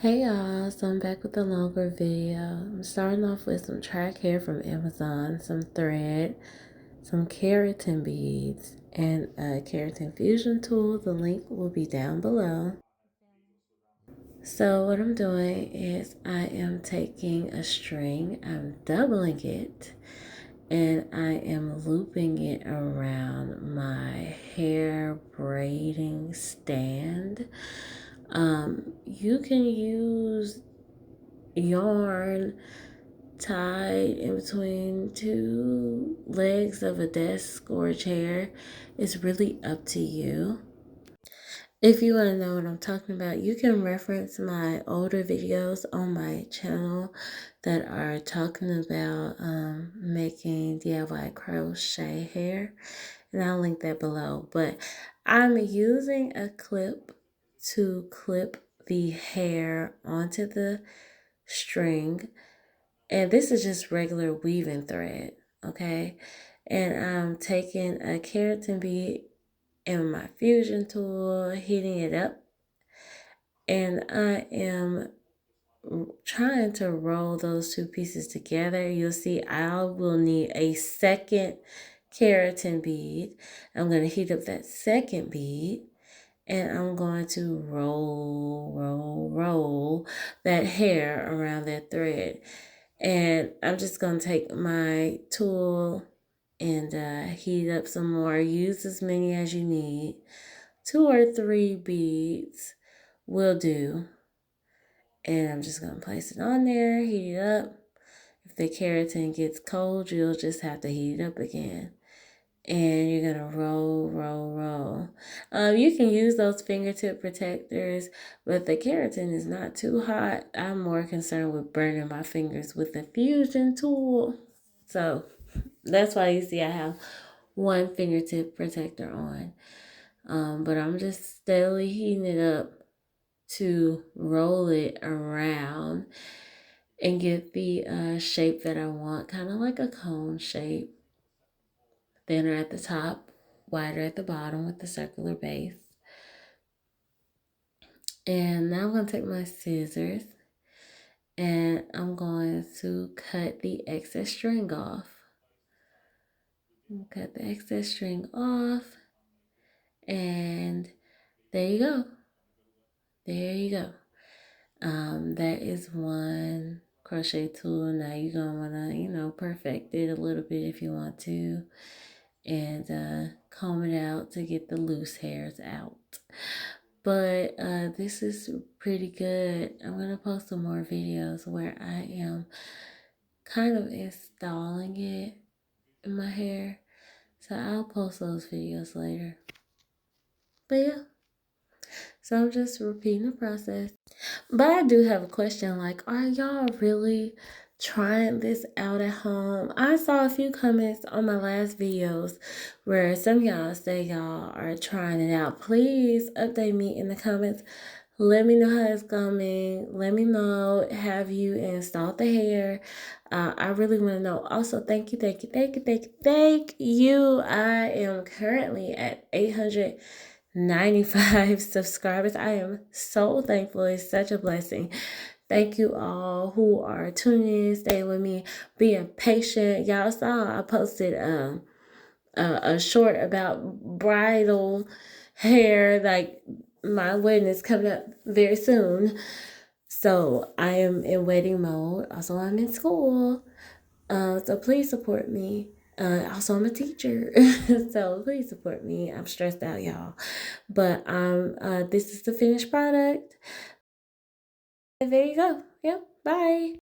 Hey y'all, so I'm back with a longer video. I'm starting off with some track hair from Amazon, some thread, some keratin beads, and a keratin fusion tool. The link will be down below. So what I'm doing is I am taking a string, I'm doubling it, and I am looping it around my hair braiding stand. You can use yarn tied in between two legs of a desk or a chair. It's really up to you. If you want to know what I'm talking about, you can reference my older videos on my channel that are talking about making DIY crochet hair, and I'll link that below. But I'm using a clip to clip the hair onto the string, and this is just regular weaving thread, okay? And I'm taking a keratin bead and my fusion tool, heating it up, and I am trying to roll those two pieces together. You'll see I will need a second keratin bead. I'm going to heat up that second bead, and I'm going to roll that hair around that thread. And I'm just going to take my tool and heat up some more. Use as many as you need. 2 or 3 beads will do. And I'm just going to place it on there, heat it up. If the keratin gets cold, you'll just have to heat it up again. And you're going to roll. You can use those fingertip protectors, but the keratin is not too hot. I'm more concerned with burning my fingers with the fusion tool. So that's why you see I have one fingertip protector on. But I'm just steadily heating it up to roll it around and get the shape that I want, kind of like a cone shape. Thinner at the top, wider at the bottom with the circular base. And now I'm going to take my scissors and I'm going to cut the excess string off. Cut the excess string off, and there you go. There you go. That is one crochet tool. Now you're going to want to, perfect it a little bit if you want to, and comb it out to get the loose hairs out. But this is pretty good. I'm going to post some more videos where I am kind of installing it in my hair. So I'll post those videos later. But yeah. So I'm just repeating the process. But I do have a question, like, are y'all really trying this out at home? I saw a few comments on my last videos where some of y'all say y'all are trying it out. Please update me in the comments. Let me know how it's coming. Let me know, have you installed the hair? I really want to know. Also, thank you. I am currently at 895 subscribers. I am so thankful. It's such a blessing. Thank you all who are tuning in, staying with me, being patient. Y'all saw I posted a short about bridal hair. Like, my wedding is coming up very soon, so I am in wedding mode. Also, I'm in school, so please support me. Also, I'm a teacher, so please support me. I'm stressed out, y'all, but this is the finished product. There you go. Yep. Bye.